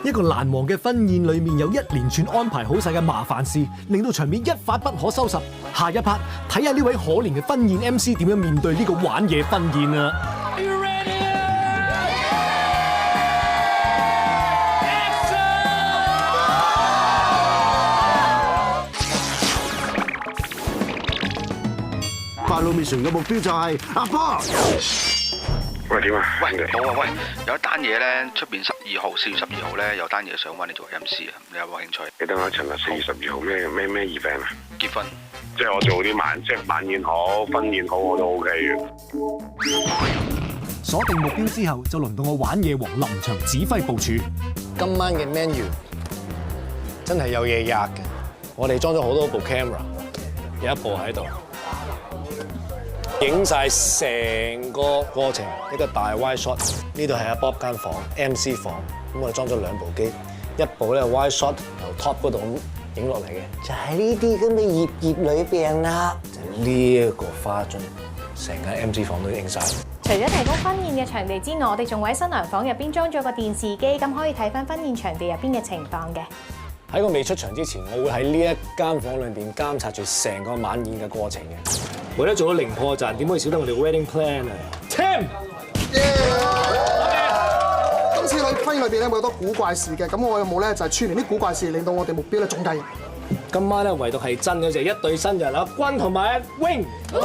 一個難忘嘅婚宴裏面有一連串安排好晒嘅麻煩事，令到場面一發不可收拾。下一 part 睇下呢位可憐嘅婚宴 MC 點樣面對呢個玩嘢婚宴啊！Final mission 嘅目標就係阿波。喂，點啊？喂，好啊，喂，有一單嘢咧，出邊12號4月12號咧，有單嘢想揾你做 MC 啊，你有冇興趣？你等我尋日4月12號咩 event 啊？結婚，即係我做啲晚宴好，婚宴好我都 OK 嘅。鎖定目標之後，就輪到我玩嘢王臨場指揮部署。今晚嘅 menu 真係有嘢吔嘅，我哋裝咗好多部 camera， 有一部喺度。影晒成個過程，一個大 wide shot。呢度係阿 Bob 間房 ，MC 房。咁我哋裝咗2部機，一部咧 wide shot 由 top 嗰度咁影落嚟嘅，就喺呢啲咁嘅葉裏邊啦。就呢一個花樽，成間 MC 房都影晒。除咗提供婚宴嘅場地之外，我哋仲會喺新娘房入邊裝咗個電視機，咁可以睇翻婚宴場地入邊嘅情況嘅。喺我未出場之前，我會喺呢一間房裏邊監察住成個晚宴嘅過程嘅。為咗做到零破綻，點可以少得我哋 wedding plan 啊 ？Tim， 今次喺婚宴裏邊咧，會有好多古怪事嘅。咁我有冇咧就係串聯啲古怪事，令到我哋目標咧中計？今晚咧唯獨係真嘅就係一對新人阿君同埋阿 Wing。我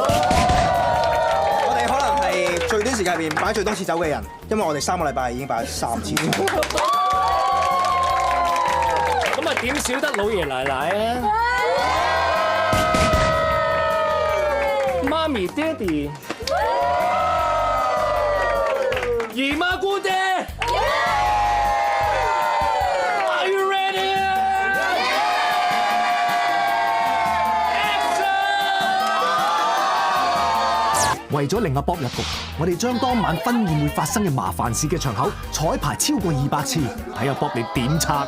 哋可能係最短時間入邊擺最多次酒嘅人，因為我哋3個禮拜已經擺3次。咁啊點少得老爺奶奶啊？媽咪、爹哋、姨媽姑爹 ，Are you ready？ 為咗令阿 Bob 入局，我哋將當晚婚宴會發生嘅麻煩事嘅場口彩排超過200次，睇阿 Bob 你點拆。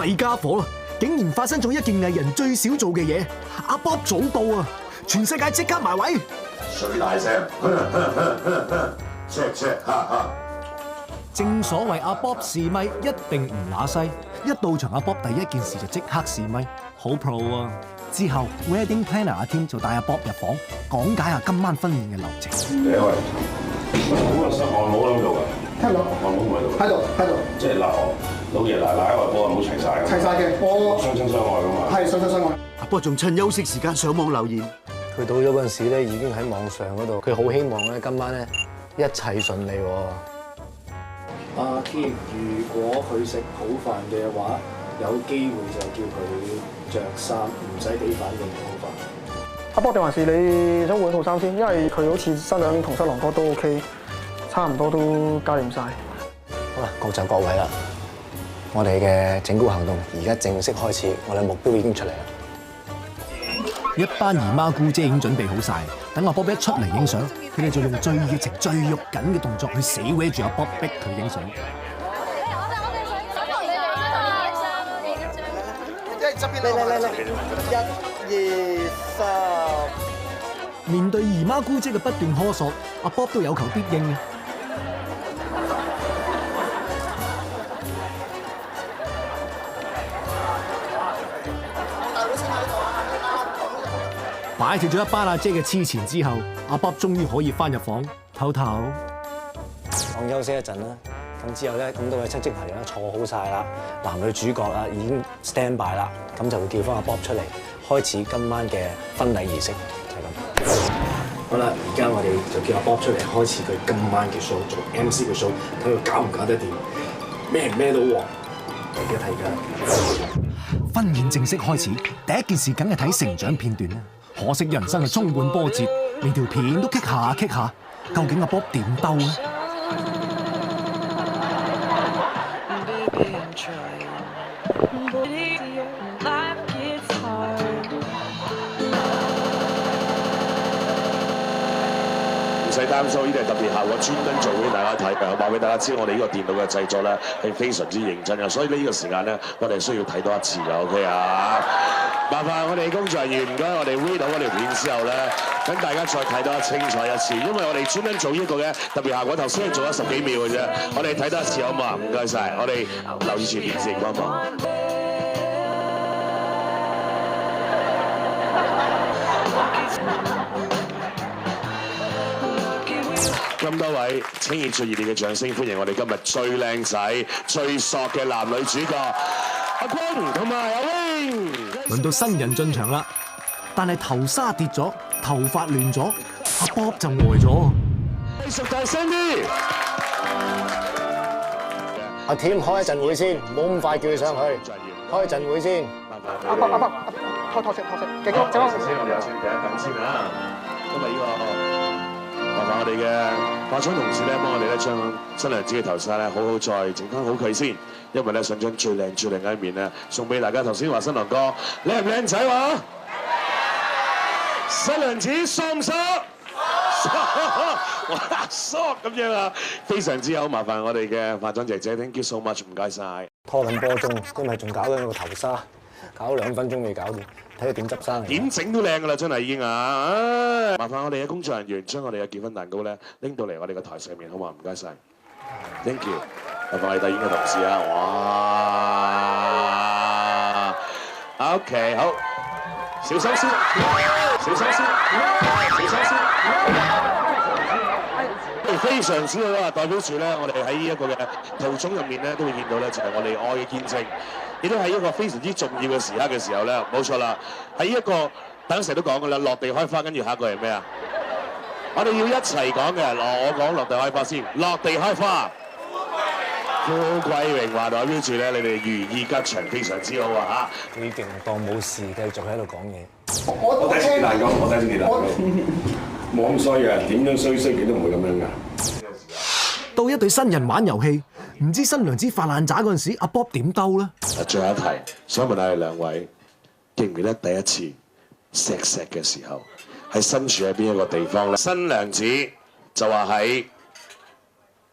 弊家伙啦！竟然發生咗一件藝人最少做嘅嘢，阿 Bob 早到啊！全世界即刻埋位，最大聲，check， 正所謂阿 Bob 試咪一定唔乸西，一到場阿 Bob 第一件事就即刻試咪，好 pro 啊！之後 wedding planner 阿 Tim 就帶阿 Bob 入房，講解下今晚婚宴嘅流程。第一位，咁啊，室外母喺度㗎，聽到？外母唔喺度，喺度，即係嗱，老爺奶奶外婆冇齊晒㗎，齊晒嘅，我相親相愛㗎嘛。係相親相愛。阿波仲趁休息時間上網留言。佢到咗嗰陣時咧，已經喺網上嗰度，佢好希望咧今晚咧一切順利喎。阿 Kim， 如果佢食好飯嘅話，有機會就叫佢着衫，唔使俾反應好飯。阿波定還是你想換套衫先？因為佢好似新娘同新郎哥都 OK， 差唔多都搞掂晒。好啦，各就各位啦。我哋嘅整蠱行動而家正式開始，我哋目標已經出嚟啦。一班姨媽姑姐已經準備好晒，等阿 Bob 一出嚟影相，佢哋就用最熱情、最肉緊嘅動作去死搲住阿 Bob， 逼佢影相。面對姨媽姑姐嘅不斷苛索，阿 Bob 都有求必應嘅。擺脫咗一班阿姐嘅黐纏之後，阿 Bob 終於可以翻入房唞唞。當休息一陣啦，咁之後咧，咁多位親戚朋友咧坐好晒啦，男女主角啦已經 stand by 啦，咁就會叫翻阿 Bob 出嚟，開始今晚嘅婚禮儀式，就係咁。好啦，而家我哋就叫阿 Bob 出嚟，開始佢今晚嘅 show， 做 MC 嘅 show， 睇佢搞唔搞得掂，孭唔孭到鑊，大家睇㗎。婚宴正式開始，第一件事梗係睇成長片段啦。可惜人生係充滿波折，連條片都棘下棘下，究竟阿 Bob 點兜呢？唔使擔心，呢啲係特別效果，專登做俾大家睇嘅。話俾大家知，我哋呢個電腦嘅製作咧係非常之認真嘅，所以呢個時間咧，我哋需要睇多一次嘅 ，OK 啊？麻煩我哋工作人員唔該，我哋 read 到嗰條片之後咧，等大家再睇多清楚一次，因為我哋專登做呢個嘅特別效果，頭先係做咗10幾秒嘅啫，我哋睇多一次好唔好啊？唔該晒，我哋留意住電視幫忙。咁多位，請以最熱烈嘅掌聲歡迎我哋今日最靚仔、最索嘅男女主角阿坤同埋阿 Wing。輪到新人進場啦，但係頭紗跌咗，頭髮亂咗，阿 Bob 就呆咗。繼續大聲啲！阿 Tim 開一陣會先，唔好咁快叫佢上去，開一陣會先。阿伯，拖色，幾個走。首先我哋有請第一等先啊，因為呢個。麻煩我哋嘅化妝同事咧，幫我哋咧將新娘子嘅頭紗咧好好再整翻好佢先，因為咧想將最靚嘅一面咧送俾大家。頭先話新郎哥靚唔靚仔話？新娘子索唔索？哇，索咁樣啊，非常之好。麻煩我哋嘅化妝姐姐 ，thank you so much，唔該晒。拖緊波鐘，今日仲搞緊個頭紗，搞2分鐘未搞掂。睇佢點執生，點整都靚噶啦，真係已經啊！麻煩我哋嘅工作人員將我哋嘅結婚蛋糕咧拎到嚟我哋嘅台上面，好嘛？唔該晒 ，thank you。麻煩我哋導演嘅同事啊，哇 ！OK， 好，小心先，小心先，小心先。非常之好啊！代表住咧，我哋喺呢一個嘅途中入面咧，都會見到咧，就係我哋愛嘅見證。亦都係一個非常之重要嘅時刻嘅時候咧，冇錯啦。喺一個等成日都講噶啦，落地開花，跟住下一個係咩啊？我哋要一齊講嘅，我講落地開花先，落地開花，富貴榮華，代表住咧，你哋如意吉祥，非常之好啊嚇！幾勁，當冇事繼續喺度講嘢。我睇住蛋糕，我睇住你蛋糕，冇咁衰嘅，點樣衰極都唔會咁樣噶。到一對新人玩遊戲，唔知新娘子發爛渣嗰陣時，阿 Bob 點兜咧？最後一題，想問下你兩位，記唔記得第一次錫嘅時候，係身處喺邊一個地方咧？新娘子就話喺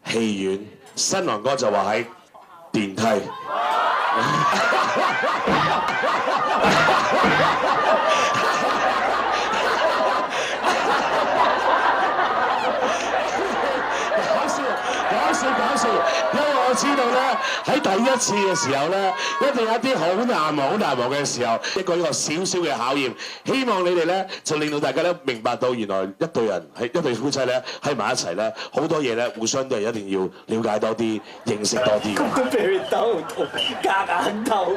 戲院，新郎哥就話喺電梯。搞笑，因為我知道咧喺第一次嘅時候咧，一定有一啲好難忘嘅時候，一個小小嘅考驗。希望你哋咧就令到大家咧明白到，原來一對人係一對夫妻咧喺埋一齊咧，好多嘢咧互相都係一定要了解多啲、認識多啲。夾硬鬥。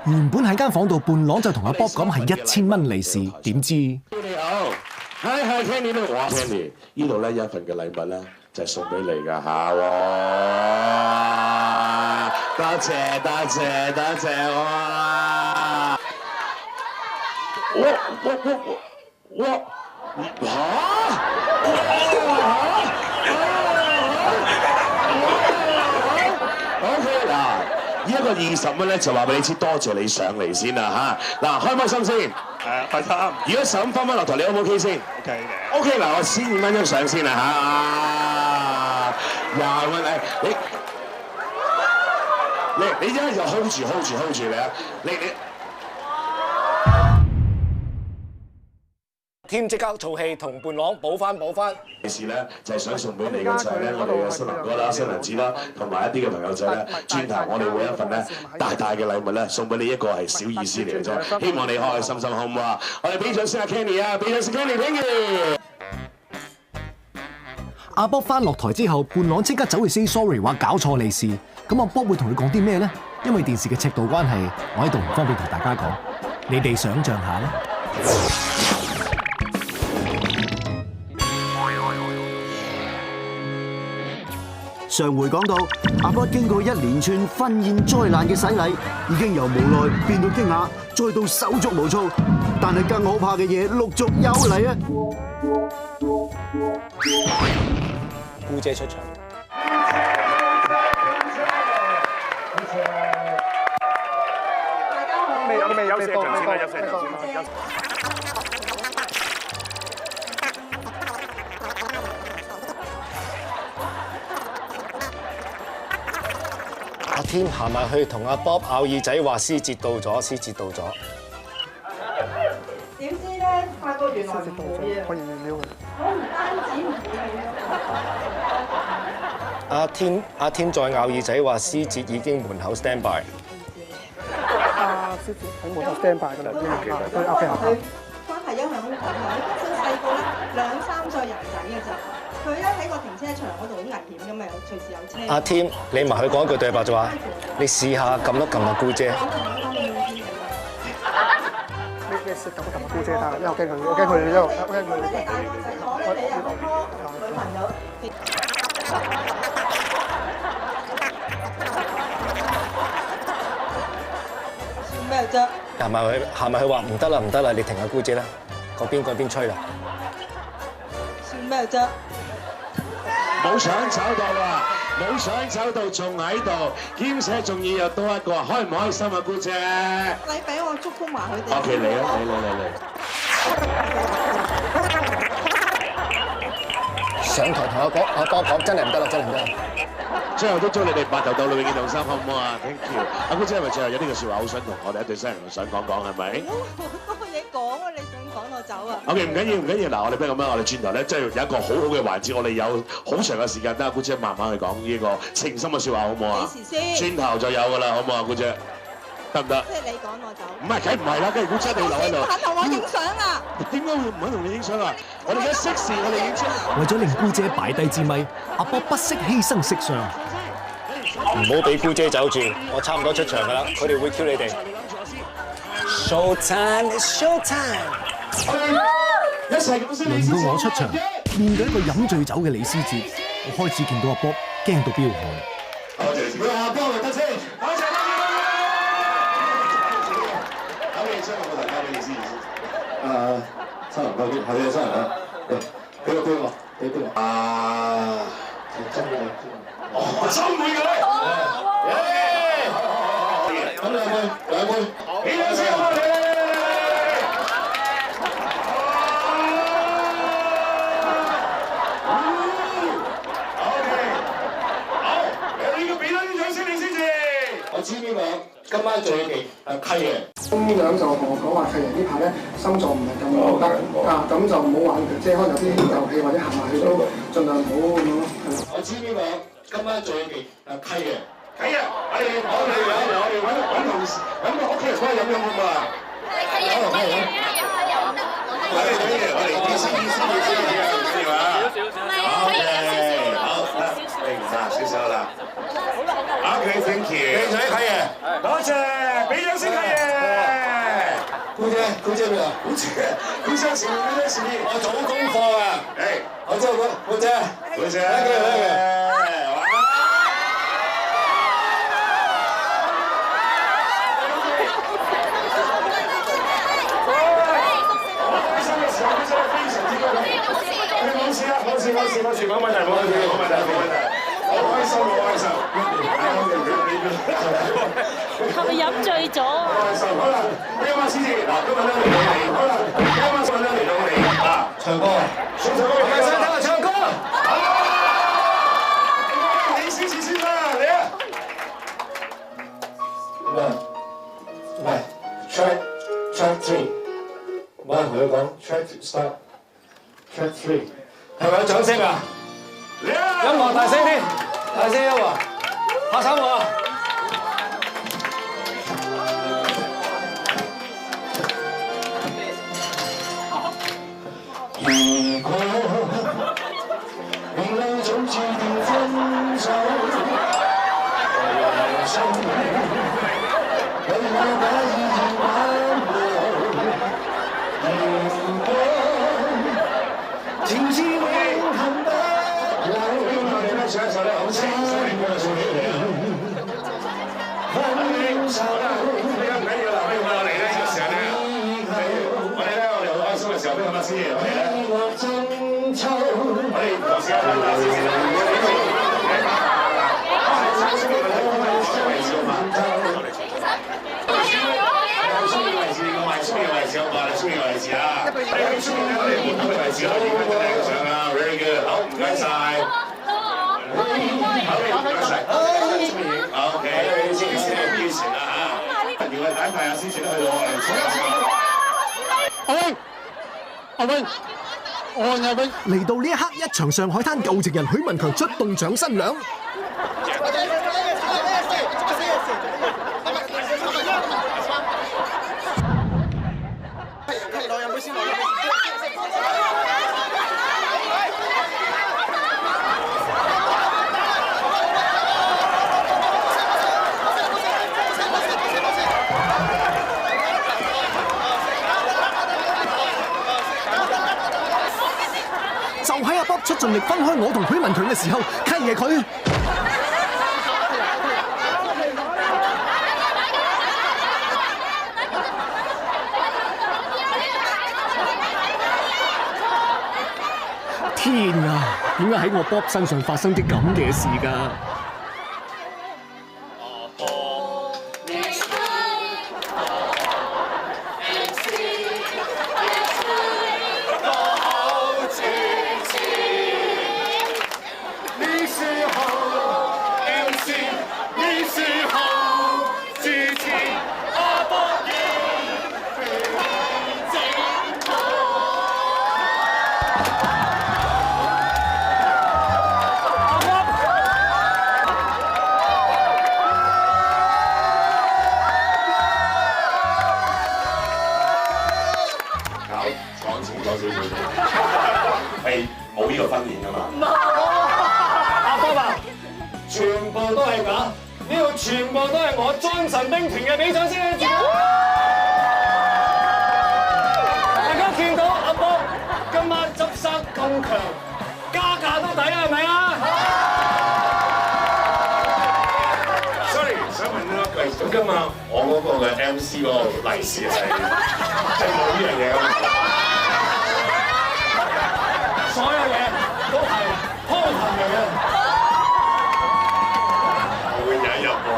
原本喺間房度，伴郎就同阿 Bob 講係1000蚊利是，點知？你好，Hi Candy 咧，哇 Candy， 呢度咧有一份嘅禮物咧。就係送俾你㗎嚇！哇！多謝哇！哇！OK 嗱，呢一個20蚊咧就話俾你知，多謝你上嚟先啦嚇！嗱，開唔開心先？快餐。如果想翻落台，你 O 唔 OK 先 ？OK 嘅。OK 嗱，我先5蚊張相先啦嚇。20蚊你一係就 hold 住你啊！你添即刻做戲同伴郎補翻。件事咧就係想送俾你嘅就係咧，我哋嘅新郎哥啦、新娘子啦，同埋一啲嘅朋友仔咧，轉頭我哋會一份咧大嘅禮物咧送俾你，一個係小意思嚟嘅啫，希望你開開心心好唔好啊？我哋俾掌聲阿 Kenny 啊，俾掌聲 Kenny，thank you。阿 Bob 翻落台之後，伴郎即刻走去 say sorry， 話搞錯利是。咁阿 Bob 會同佢講啲咩咧？因為電視嘅尺度關係，我喺度唔方便同大家講。你哋想像下啦。上回講到，阿 Bob 經過一連串婚宴災難嘅洗禮，已經由無奈變到驚訝，再到手足無措。但係更可怕嘅嘢陸續有嚟啊！姑姐出場。未休息一陣先啦，休息一陣先啦。添行埋去同阿 Bob 咬耳仔，話師節到咗，師節到咗。點知咧，發覺原來唔會啊！可以撩佢。我唔單止唔會阿添再咬耳仔，話師節已經門口 stand by。阿師姐喺門口 stand by 㗎啦，佢 OK 啊。關係一向好好啊！你本身細個咧2、3歲人仔嘅咋，佢咧喺個停車場嗰度好危險㗎嘛，有隨時有車。阿添，你埋去講一句對白就話，你試下撳一撳阿姑姐。你試撳一撳阿姑姐得啦，因為我驚佢，我驚佢，因為我驚佢。你哋大個仔講咧，你有個波女朋友。笑咩啫？行埋去話唔得啦，唔得啦，你停下姑姐啦，嗰邊吹啦。笑咩啫？冇想走到啊！冇想走到仲喺度，兼且仲要有多一個，開唔開心啊，姑姐？你俾我祝福埋佢哋。OK，嚟啊！嚟。上台同阿波講，真係唔得啦，真係唔得。最後都祝你哋白頭到老永結同心，好唔好啊 ？Thank you。阿姑姐係咪最後有呢個説話好想同我哋一對新人想講講係咪？好多嘢講啊！你想趕我走啊 ？OK， 唔緊要。嗱，我哋不如咁樣，我哋轉頭咧，即係有一個好好嘅環節，我哋有好長嘅時間，等阿姑姐慢慢去講呢個情深嘅説話，好唔好啊？幾時先？轉頭就有㗎啦，好唔好啊，姑姐？得唔得？即係你趕我走。唔係，梗唔係啦，梗係姑姐你留喺度。肯同我影相啊！點解會唔肯同你影相啊？我哋而家適時，我哋影相。為咗令姑姐擺低支咪，阿波不惜犧牲色相。唔好俾姑姐走住，我差唔多出場㗎啦，佢哋會 Q 你哋。Show time，show time。一齊咁先。輪到我出場，面對一個飲醉酒嘅李思捷，我開始見到阿波驚到飆汗。多謝先。阿波嚟得先，多謝。交俾你先，我交俾你先。新人交邊？係你新人啊？俾我。真嘅。我真會嘅。咁兩杯，俾兩聲我哋。我知邊個？今晚最勁係契爺。咁樣就同我講話，契爺呢排咧心臟唔係咁得啊，咁就唔好玩佢，即係可能有啲遊戲或者行埋去都盡量唔好咁樣咯。我知邊個？今晚最勁係契爺。契爺，我哋揾同事揾個屋企人翻去飲好唔好啊？契爺，我哋意思啊！好，少少啦。OK，thank you。靚仔契爺，多謝，俾掌聲契爺。姑姐邊啊？姑姐前面，我做功課啊。我知道姑姐，thank you。冇事，冇問題。好開心。係咪飲醉咗？好啦，今晚先至嗱，今晚咧嚟到你，好啦，今晚先嚟到你啊，唱歌，想聽我唱歌。李思捷先生，嚟啊！喂 ，track three， 我同佢講 track start，track three。係咪有掌聲啊？音樂大聲啲，大聲音樂，拍手我啊！如果未來早注定分手，人生為我把意義挽回。如果情是永恆不老，我哋咧唱一首咧好清新嘅送俾你啊！分手呢個唔緊要啦，可以我嚟咧呢個時候咧，我哋好開心嘅時候，邊個乜先？我哋咧，我哋同時間啦，Very good， 好，唔該晒。好，唔該晒。OK。一排阿思前都去到我哋。阿威，嚟到呢一刻，一場上海灘舊情人許文強出動搶新娘。就喺阿 Bob 出盡力分開我同許文強嘅時候，契爺佢天啊！點解喺我 Bob 身上發生啲咁嘅事㗎？係冇呢個分鏈㗎嘛？阿 Bob 啊，全部都係假，呢度全部都係我裝神兵團嘅比賽先。大家見到阿 Bob 今晚執生咁強，加價都抵啊，係咪啊 ？Sorry， 想問呢一句，咁今晚我嗰個嘅 MC 嗰個利是係冇呢樣嘢㗎嘛？所有嘢都係空談嚟嘅。我會有一日還